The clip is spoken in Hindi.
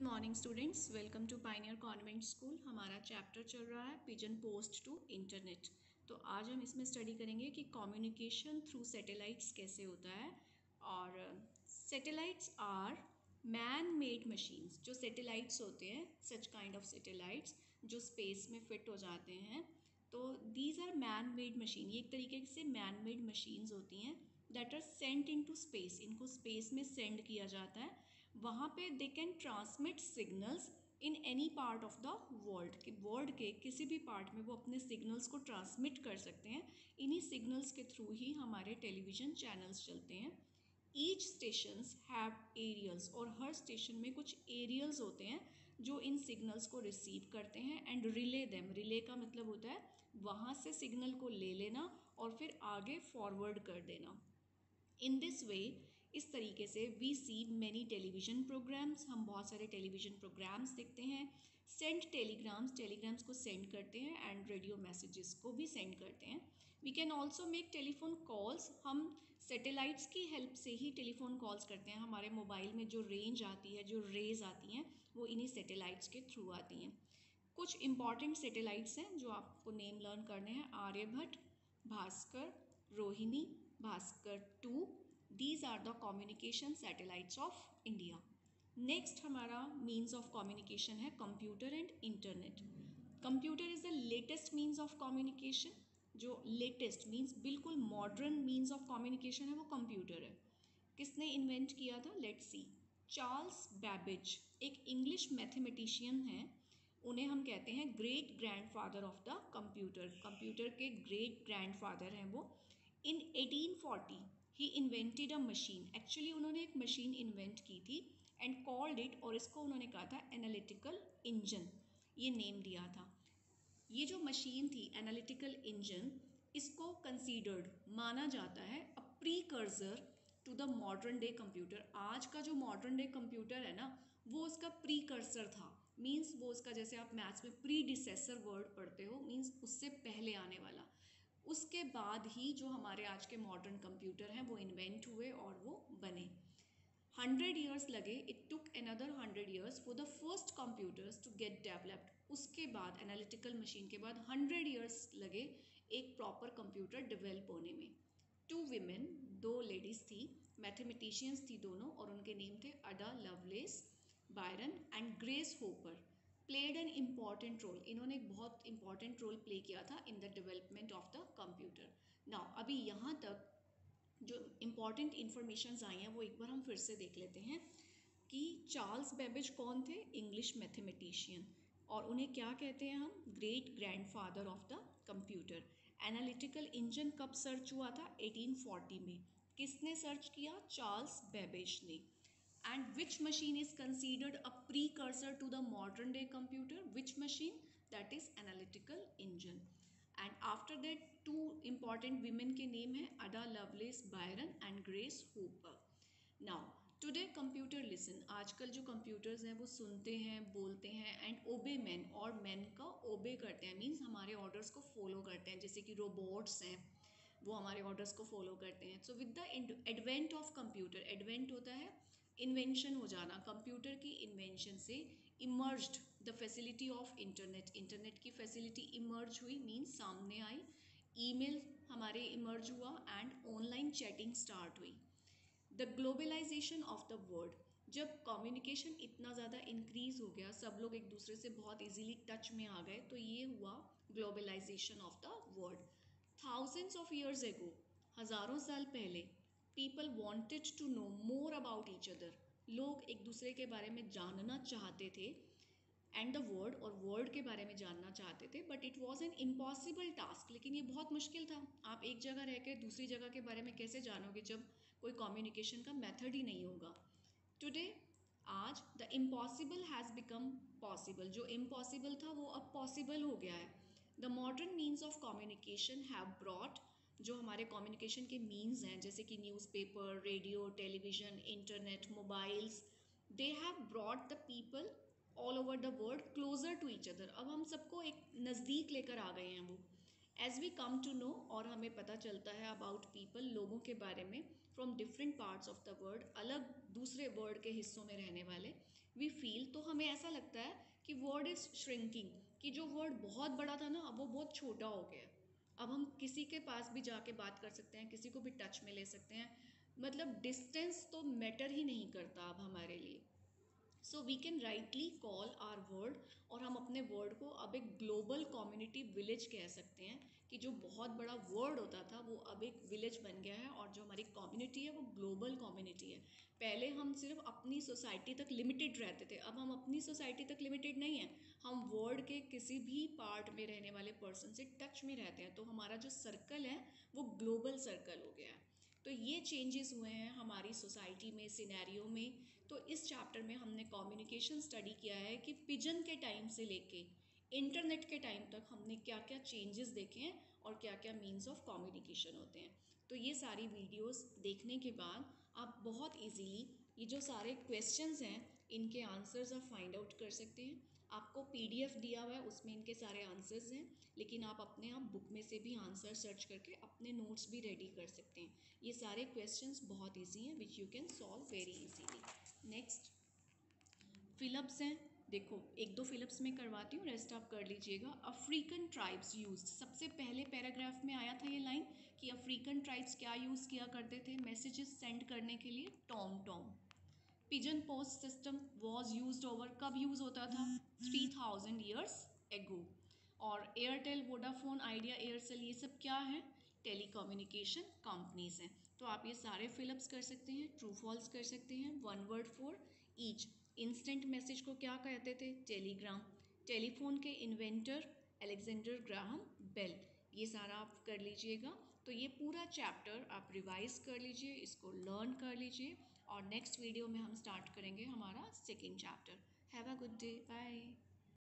Morning students, welcome to pioneer convent school. हमारा चैप्टर चल रहा है पिजन पोस्ट टू इंटरनेट। तो आज हम इसमें स्टडी करेंगे कि कम्युनिकेशन थ्रू सैटेलाइट्स कैसे होता है। और satellites are man made machines. जो सैटेलाइट्स होते हैं, सच काइंड ऑफ सैटेलाइट्स जो स्पेस में फिट हो जाते हैं, तो these are man made machine. ये एक तरीके से मैन मेड मशीन्स होती हैं that are sent into space. इनको स्पेस में सेंड किया जाता है। वहाँ पे they can transmit signals in any part of the world के किसी भी पार्ट में वो अपने सिग्नल्स को ट्रांसमिट कर सकते हैं। इन्हीं सिग्नल्स के थ्रू ही हमारे टेलीविज़न चैनल्स चलते हैं। ईच स्टेशंस हैव एरियल्स, और हर स्टेशन में कुछ एरियल्स होते हैं जो इन सिग्नल्स को रिसीव करते हैं एंड रिले देम। रिले का मतलब होता है वहाँ से सिग्नल को ले लेना और फिर आगे फॉरवर्ड कर देना। इन दिस वे, इस तरीके से we see many television programmes, हम बहुत सारे टेलीविज़न प्रोग्राम्स देखते हैं। सेंड टेलीग्राम्स, टेलीग्राम्स को सेंड करते हैं एंड रेडियो मैसेजेस को भी सेंड करते हैं। We can also make telephone calls. हम सैटेलाइट्स की हेल्प से ही टेलीफोन कॉल्स करते हैं। हमारे मोबाइल में जो रेंज आती है, जो रेज आती हैं, वो इन्हीं सैटेलाइट्स के थ्रू आती हैं। कुछ इंपॉर्टेंट सैटेलाइट्स हैं जो आपको नेम लर्न करने हैं: Aryabhata, Bhaskara, Rohini, Bhaskara 2। These are the communication satellites of India. Next हमारा मीन्स ऑफ कम्युनिकेशन है computer and internet. Computer is the latest means of communication. जो लेटेस्ट मीन्स बिल्कुल मॉडर्न मीन्स ऑफ कम्युनिकेशन है वो कंप्यूटर है। किसने इन्वेंट किया था? Let's see. चार्ल्स बैबेज एक इंग्लिश मैथमेटिशियन हैं। उन्हें हम कहते हैं great grandfather of the computer. Computer के ग्रेट ग्रैंडफादर हैं वो। इन 1840 ही इन्वेंटेड अ मशीन। एक्चुअली उन्होंने एक मशीन इन्वेंट की थी एंड कॉल्ड इट, और इसको उन्होंने कहा था एनालिटिकल इंजन। ये नेम दिया था। ये जो मशीन थी एनालिटिकल इंजन, इसको कंसीडर्ड माना जाता है a precursor to the modern day computer. आज का जो मॉडर्न डे कंप्यूटर है ना, वो उसका प्रीकर्सर था। मीन्स वो उसका, जैसे आप मैथ्स में प्रीडिसेसर वर्ड पढ़ते हो, मीन्स उससे पहले आने वाला। उसके बाद ही जो हमारे आज के मॉडर्न कंप्यूटर हैं वो इन्वेंट हुए और वो बने। 100 ईयर्स लगे। It took another 100 years for the first computers to get developed. उसके बाद एनालिटिकल मशीन के बाद 100 ईयर्स लगे एक प्रॉपर कंप्यूटर डेवलप होने में। 2 विमेन, 2 लेडीज़ थी, मैथमेटिशियंस थी दोनों, और उनके नेम थे Ada Lovelace Byron and Grace Hopper. Played an important role. इन्होंने एक बहुत इंपॉर्टेंट रोल प्ले किया था in the development of the computer. Now अभी यहाँ तक जो इम्पॉर्टेंट इन्फॉर्मेशंस आई हैं वो एक बार हम फिर से देख लेते हैं कि चार्ल्स बेबेज कौन थे? English mathematician. और उन्हें क्या कहते हैं हम? Great grandfather of the computer. Analytical engine कब सर्च हुआ था? 1840 में। किसने सर्च किया? चार्ल्स बेबेज ने। And which machine is considered a precursor to the modern day computer? Which machine? That is analytical engine. And after that 2 important women के नेम है Ada Lovelace Byron and Grace Hopper. Now today computer listen. आजकल जो कंप्यूटर्स हैं वो सुनते हैं, बोलते हैं एंड ओबे मैन, और मैन का ओबे करते हैं। मीन्स हमारे ऑर्डर्स को फॉलो करते हैं। जैसे कि रोबोट्स हैं, वो हमारे ऑर्डर्स को फॉलो करते हैं। So with the advent of computer, advent होता है इन्वेंशन हो जाना। कंप्यूटर की इन्वेंशन से emerged the facility of internet. Internet की फैसिलिटी इमर्ज हुई, मीन्स सामने आई। ईमेल हमारे इमर्ज हुआ एंड ऑनलाइन चैटिंग स्टार्ट हुई। The globalisation of the world. जब कम्युनिकेशन इतना ज़्यादा इंक्रीज हो गया, सब लोग एक दूसरे से बहुत इजीली टच में आ गए, तो ये हुआ globalisation of the world. Thousands of years ago, हज़ारों साल पहले, people wanted to know more about each other. लोग एक दूसरे के बारे में जानना चाहते थे एंड द वर्ल्ड, और वर्ल्ड के बारे में जानना चाहते थे। But it was an impossible task. लेकिन ये बहुत मुश्किल था। आप एक जगह रह के दूसरी जगह के बारे में कैसे जानोगे जब कोई कम्युनिकेशन का मेथड ही नहीं होगा। टुडे, आज, the impossible has become possible. जो इम्पॉसिबल था वो अब पॉसिबल हो गया है। The modern means of communication have brought, जो हमारे कम्युनिकेशन के मीन्स हैं जैसे कि newspaper, radio, television, internet, mobiles, they have brought the people all over the world closer to each other. अब हम सबको एक नज़दीक लेकर आ गए हैं वो। As we come to know, और हमें पता चलता है अबाउट पीपल, लोगों के बारे में, from different parts of the world, अलग दूसरे वर्ल्ड के हिस्सों में रहने वाले, वी फील, तो हमें ऐसा लगता है कि वर्ल्ड इज श्रिंकिंग, कि जो वर्ल्ड बहुत बड़ा था ना अब वो बहुत छोटा हो गया है। अब हम किसी के पास भी जाके बात कर सकते हैं, किसी को भी टच में ले सकते हैं, मतलब डिस्टेंस तो मैटर ही नहीं करता अब हमारे लिए। So we can rightly call our world, और हम अपने वर्ल्ड को अब एक ग्लोबल कम्युनिटी विलेज कह सकते हैं, कि जो बहुत बड़ा वर्ल्ड होता था वो अब एक विलेज बन गया है, और जो हमारी कम्युनिटी है वो ग्लोबल कम्युनिटी है। पहले हम सिर्फ अपनी सोसाइटी तक लिमिटेड रहते थे, अब हम अपनी सोसाइटी तक लिमिटेड नहीं है, हम वर्ल्ड के किसी भी पार्ट में रहने वाले पर्सन से टच में रहते हैं, तो हमारा जो सर्कल है वो ग्लोबल सर्कल हो गया है। तो ये चेंजेस हुए हैं हमारी सोसाइटी में, सिनेरियो में। तो इस चैप्टर में हमने कम्युनिकेशन स्टडी किया है कि पिजन के टाइम से लेके इंटरनेट के टाइम तक हमने क्या क्या चेंजेस देखे हैं और क्या क्या मीन्स ऑफ कम्युनिकेशन होते हैं। तो ये सारी वीडियोस देखने के बाद आप बहुत इजीली ये जो सारे क्वेश्चंस हैं इनके आंसर्स आप फाइंड आउट कर सकते हैं। आपको पीडीएफ दिया हुआ है, उसमें इनके सारे आंसर्स हैं, लेकिन आप अपने आप बुक में से भी आंसर सर्च करके अपने नोट्स भी रेडी कर सकते हैं। ये सारे क्वेश्चंस बहुत इजी हैं, which you can solve very easily. Next fill-ups हैं, देखो एक दो फिलअप्स में करवाती हूँ, रेस्ट आप कर लीजिएगा। अफ्रीकन ट्राइब्स यूज, सबसे पहले पैराग्राफ में आया था ये लाइन कि अफ्रीकन ट्राइब्स क्या यूज़ किया करते थे मैसेजेस सेंड करने के लिए, Tom Tom. Pigeon post system was use over, कब यूज़ होता था, 3000 ईयर्स एगो। और एयरटेल, वोडाफोन, आइडिया, एयरसेल, ये सब क्या है, टेलीकम्युनिकेशन कंपनीज हैं। तो आप ये सारे फिलअप्स कर सकते हैं, ट्रू फॉल्स कर सकते हैं, one word for each. Instant message को क्या कहते थे, टेलीग्राम। टेलीफोन के इन्वेंटर अलेक्जेंडर ग्राहम बेल। ये सारा आप कर लीजिएगा। तो ये पूरा चैप्टर आप रिवाइज कर लीजिए, इसको लर्न कर लीजिए, और नेक्स्ट वीडियो में हम स्टार्ट करेंगे हमारा second chapter. Have a good day, bye.